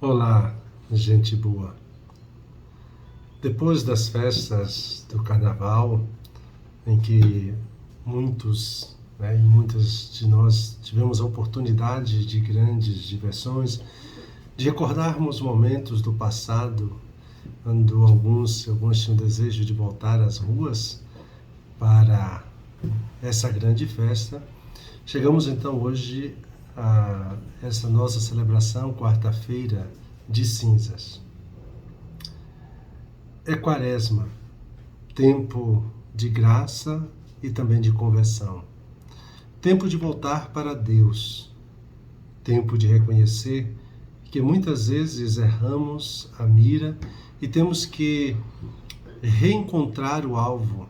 Olá, gente boa. Depois das festas do Carnaval, em que muitos, e muitas de nós tivemos a oportunidade de grandes diversões, de recordarmos momentos do passado, quando alguns tinham desejo de voltar às ruas para essa grande festa, chegamos então hoje a essa nossa celebração, quarta-feira de cinzas. É Quaresma, tempo de graça e também de conversão. Tempo de voltar para Deus. Tempo de reconhecer que muitas vezes erramos a mira e temos que reencontrar o alvo.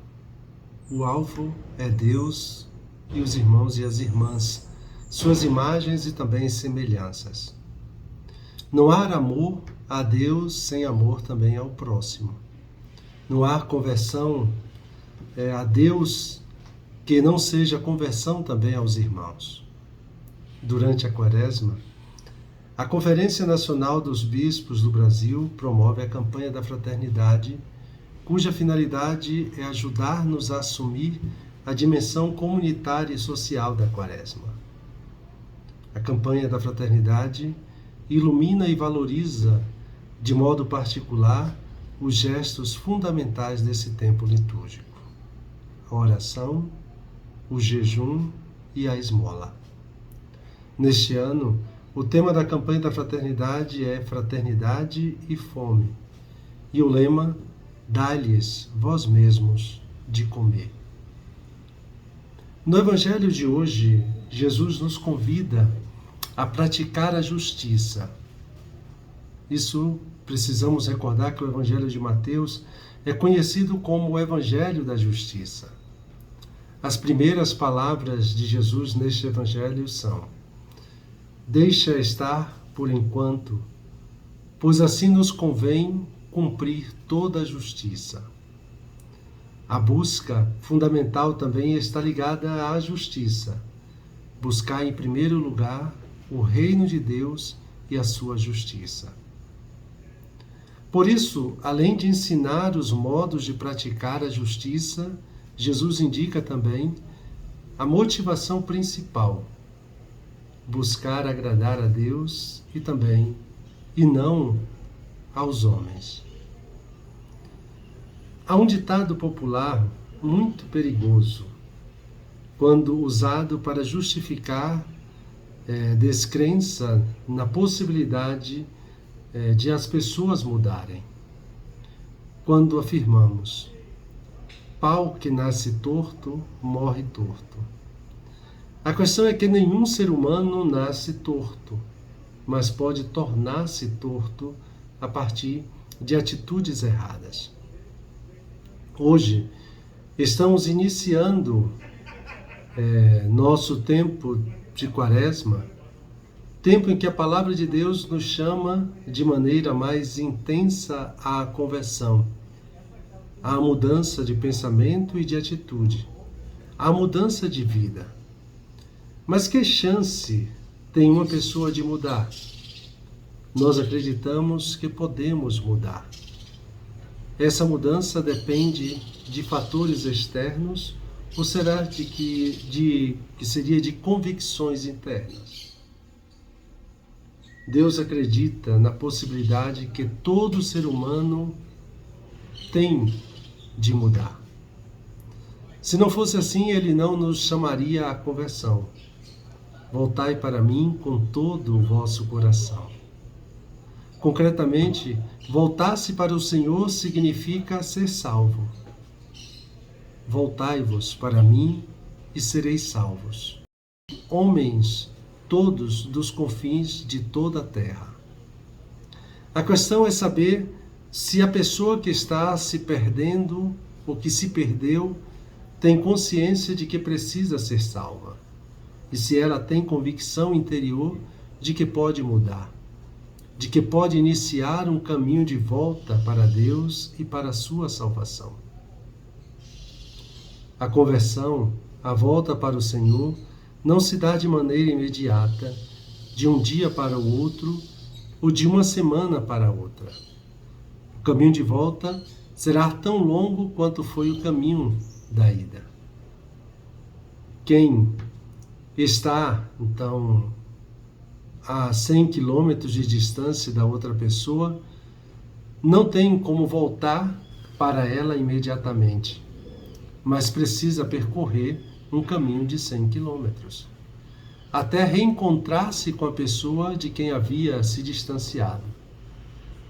O alvo é Deus e os irmãos e as irmãs, suas imagens e também semelhanças. Não há amor a Deus sem amor também ao próximo. Não há conversão a Deus que não seja conversão também aos irmãos. Durante a Quaresma, a Conferência Nacional dos Bispos do Brasil promove a campanha da fraternidade, cuja finalidade é ajudar-nos a assumir a dimensão comunitária e social da Quaresma. A campanha da fraternidade ilumina e valoriza, de modo particular, os gestos fundamentais desse tempo litúrgico: a oração, o jejum e a esmola. Neste ano, o tema da campanha da fraternidade é Fraternidade e Fome, e o lema: Dai-lhes vós mesmos de comer. No Evangelho de hoje, Jesus nos convida a praticar a justiça. Isso precisamos recordar que o Evangelho de Mateus é conhecido como o Evangelho da Justiça. As primeiras palavras de Jesus neste Evangelho são: deixa estar por enquanto, pois assim nos convém cumprir toda a justiça. A busca fundamental também está ligada à justiça. Buscar em primeiro lugar o reino de Deus e a sua justiça. Por isso, além de ensinar os modos de praticar a justiça, Jesus indica também a motivação principal: buscar agradar a Deus e não aos homens. Há um ditado popular muito perigoso, quando usado para justificar descrença na possibilidade de as pessoas mudarem. Quando afirmamos: pau que nasce torto, morre torto. A questão é que nenhum ser humano nasce torto, mas pode tornar-se torto a partir de atitudes erradas. Hoje, estamos iniciando nosso tempo de Quaresma, tempo em que a Palavra de Deus nos chama de maneira mais intensa à conversão, à mudança de pensamento e de atitude, à mudança de vida. Mas que chance tem uma pessoa de mudar? Nós acreditamos que podemos mudar. Essa mudança depende de fatores externos ou será que seria de convicções internas? Deus acredita na possibilidade que todo ser humano tem de mudar. Se não fosse assim, Ele não nos chamaria à conversão. Voltai para mim com todo o vosso coração. Concretamente, voltar-se para o Senhor significa ser salvo. Voltai-vos para mim e sereis salvos. Homens, todos dos confins de toda a terra. A questão é saber se a pessoa que está se perdendo ou que se perdeu tem consciência de que precisa ser salva e se ela tem convicção interior de que pode mudar, de que pode iniciar um caminho de volta para Deus e para a sua salvação. A conversão, a volta para o Senhor, não se dá de maneira imediata, de um dia para o outro, ou de uma semana para outra. O caminho de volta será tão longo quanto foi o caminho da ida. Quem está, então, a 100 quilômetros de distância da outra pessoa, não tem como voltar para ela imediatamente, mas precisa percorrer um caminho de 100 quilômetros, até reencontrar-se com a pessoa de quem havia se distanciado.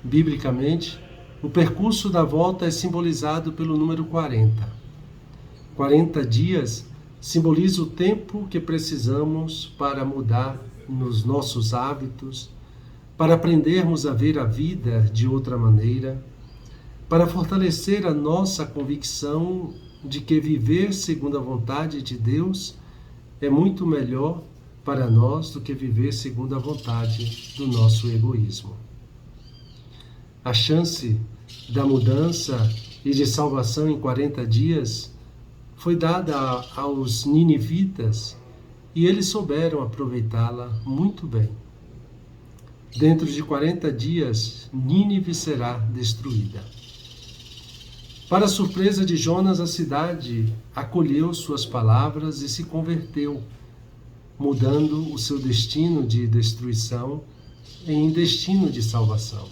Biblicamente, o percurso da volta é simbolizado pelo número 40. 40 dias simboliza o tempo que precisamos para mudar nos nossos hábitos, para aprendermos a ver a vida de outra maneira, para fortalecer a nossa convicção de que viver segundo a vontade de Deus é muito melhor para nós do que viver segundo a vontade do nosso egoísmo. A chance da mudança e de salvação em 40 dias foi dada aos ninivitas e eles souberam aproveitá-la muito bem. Dentro de 40 dias, Nínive será destruída. Para a surpresa de Jonas, a cidade acolheu suas palavras e se converteu, mudando o seu destino de destruição em destino de salvação.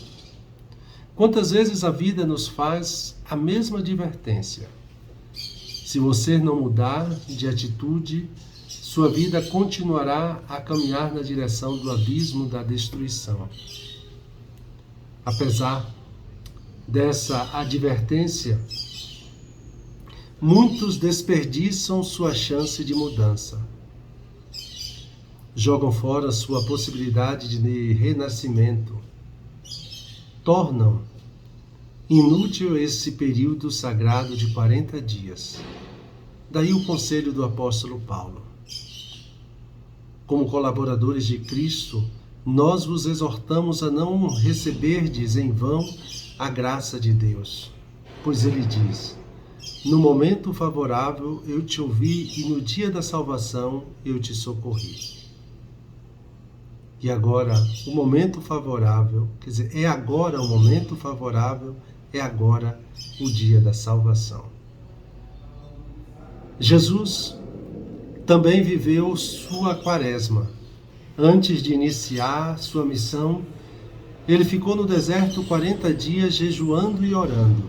Quantas vezes a vida nos faz a mesma advertência? Se você não mudar de atitude, sua vida continuará a caminhar na direção do abismo da destruição. Apesar dessa advertência, muitos desperdiçam sua chance de mudança. Jogam fora sua possibilidade de renascimento. Tornam inútil esse período sagrado de 40 dias. Daí o conselho do apóstolo Paulo. Como colaboradores de Cristo, nós vos exortamos a não receberdes em vão a graça de Deus. Pois ele diz: no momento favorável eu te ouvi e no dia da salvação eu te socorri. E agora o momento favorável, quer dizer, é agora o momento favorável, é agora o dia da salvação. Jesus também viveu sua quaresma. Antes de iniciar sua missão, ele ficou no deserto 40 dias jejuando e orando.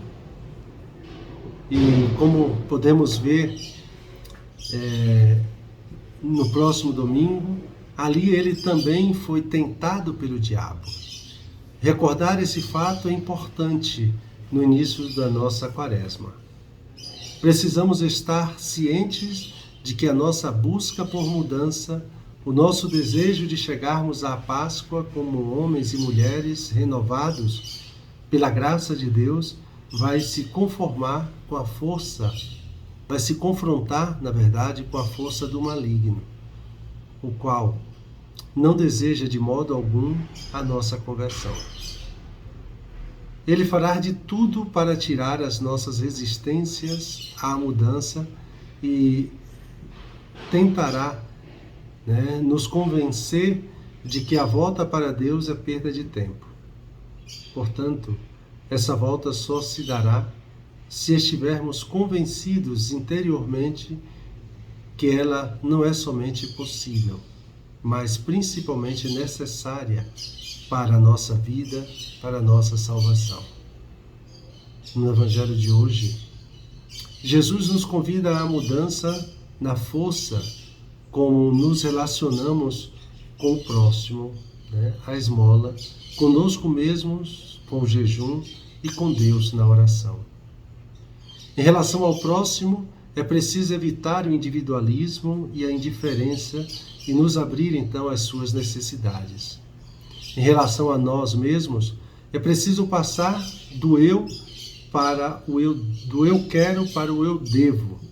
E como podemos ver no próximo domingo, ali ele também foi tentado pelo diabo. Recordar esse fato é importante no início da nossa quaresma. Precisamos estar cientes de que a nossa busca por mudança, o nosso desejo de chegarmos à Páscoa como homens e mulheres renovados pela graça de Deus, vai se conformar com a força, vai se confrontar, na verdade, com a força do maligno, o qual não deseja de modo algum a nossa conversão. Ele fará de tudo para tirar as nossas resistências à mudança e tentará nos convencer de que a volta para Deus é perda de tempo. Portanto, essa volta só se dará se estivermos convencidos interiormente que ela não é somente possível, mas principalmente necessária para a nossa vida, para a nossa salvação. No Evangelho de hoje, Jesus nos convida à mudança na força como nos relacionamos com o próximo, a esmola, conosco mesmos, com o jejum e com Deus na oração. Em relação ao próximo, é preciso evitar o individualismo e a indiferença e nos abrir então às suas necessidades. Em relação a nós mesmos, é preciso passar do eu para o eu, do eu quero para o eu devo.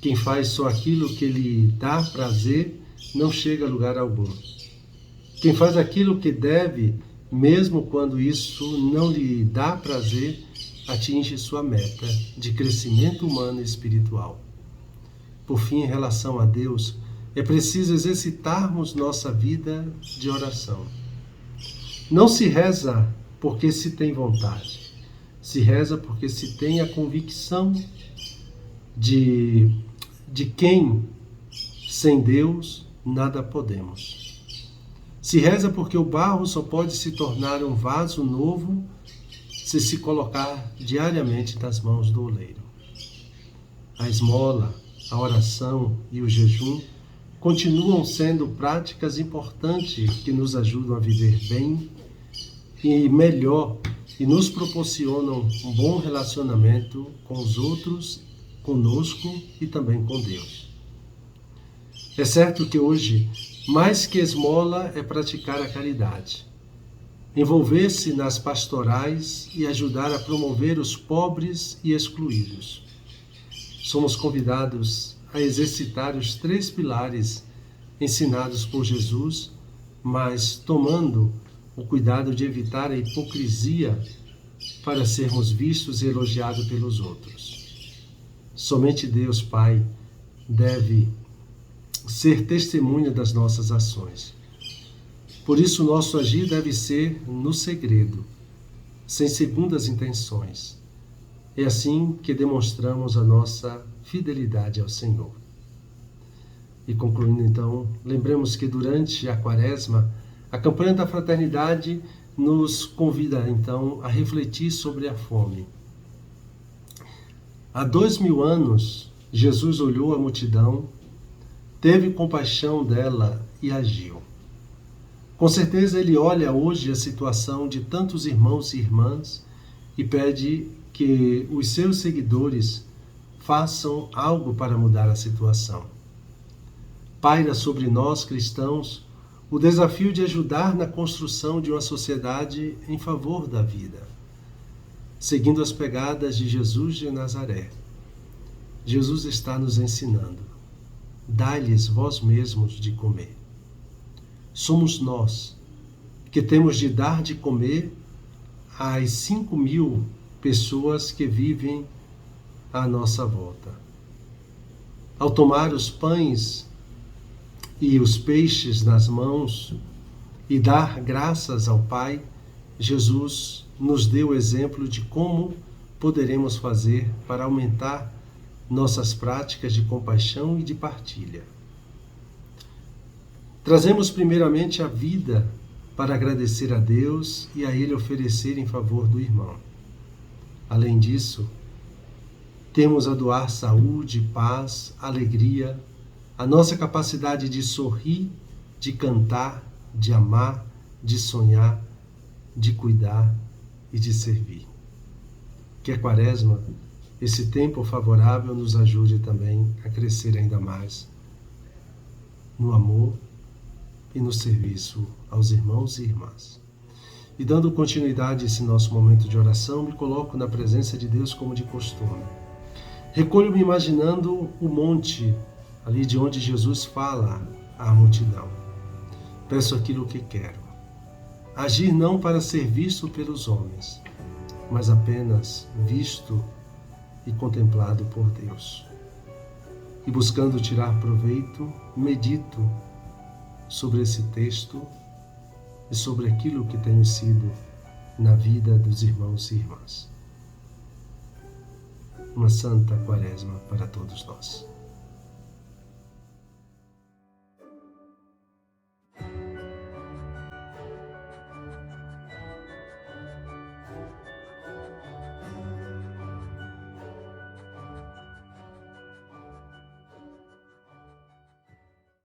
Quem faz só aquilo que lhe dá prazer não chega a lugar algum. Quem faz aquilo que deve, mesmo quando isso não lhe dá prazer, atinge sua meta de crescimento humano e espiritual. Por fim, em relação a Deus, é preciso exercitarmos nossa vida de oração. Não se reza porque se tem vontade, se reza porque se tem a convicção de quem sem Deus nada podemos. Se reza porque o barro só pode se tornar um vaso novo se colocar diariamente nas mãos do oleiro. A esmola, a oração e o jejum continuam sendo práticas importantes que nos ajudam a viver bem e melhor e nos proporcionam um bom relacionamento com os outros, conosco e também com Deus. É certo que hoje, mais que esmola, é praticar a caridade, envolver-se nas pastorais e ajudar a promover os pobres e excluídos. Somos convidados a exercitar os 3 pilares ensinados por Jesus, mas tomando o cuidado de evitar a hipocrisia para sermos vistos e elogiados pelos outros. Somente Deus Pai deve ser testemunha das nossas ações. Por isso, nosso agir deve ser no segredo, sem segundas intenções. É assim que demonstramos a nossa fidelidade ao Senhor. E concluindo então, lembremos que durante a Quaresma, a campanha da fraternidade nos convida então a refletir sobre a fome. Há 2000 anos, Jesus olhou a multidão, teve compaixão dela e agiu. Com certeza ele olha hoje a situação de tantos irmãos e irmãs e pede que os seus seguidores façam algo para mudar a situação. Paira sobre nós, cristãos, o desafio de ajudar na construção de uma sociedade em favor da vida, seguindo as pegadas de Jesus de Nazaré. Jesus está nos ensinando: dai-lhes vós mesmos de comer. Somos nós que temos de dar de comer às 5.000 pessoas que vivem à nossa volta. Ao tomar os pães e os peixes nas mãos e dar graças ao Pai, Jesus nos deu o exemplo de como poderemos fazer para aumentar nossas práticas de compaixão e de partilha. Trazemos primeiramente a vida para agradecer a Deus e a Ele oferecer em favor do irmão. Além disso, temos a doar saúde, paz, alegria, a nossa capacidade de sorrir, de cantar, de amar, de sonhar, de cuidar e de servir. Que a Quaresma, esse tempo favorável, nos ajude também a crescer ainda mais no amor e no serviço aos irmãos e irmãs. E dando continuidade a esse nosso momento de oração, me coloco na presença de Deus como de costume. Recolho-me imaginando o monte, ali de onde Jesus fala à multidão. Peço aquilo que quero. Agir não para ser visto pelos homens, mas apenas visto e contemplado por Deus. E buscando tirar proveito, medito sobre esse texto e sobre aquilo que tenho sido na vida dos irmãos e irmãs. Uma santa Quaresma para todos nós.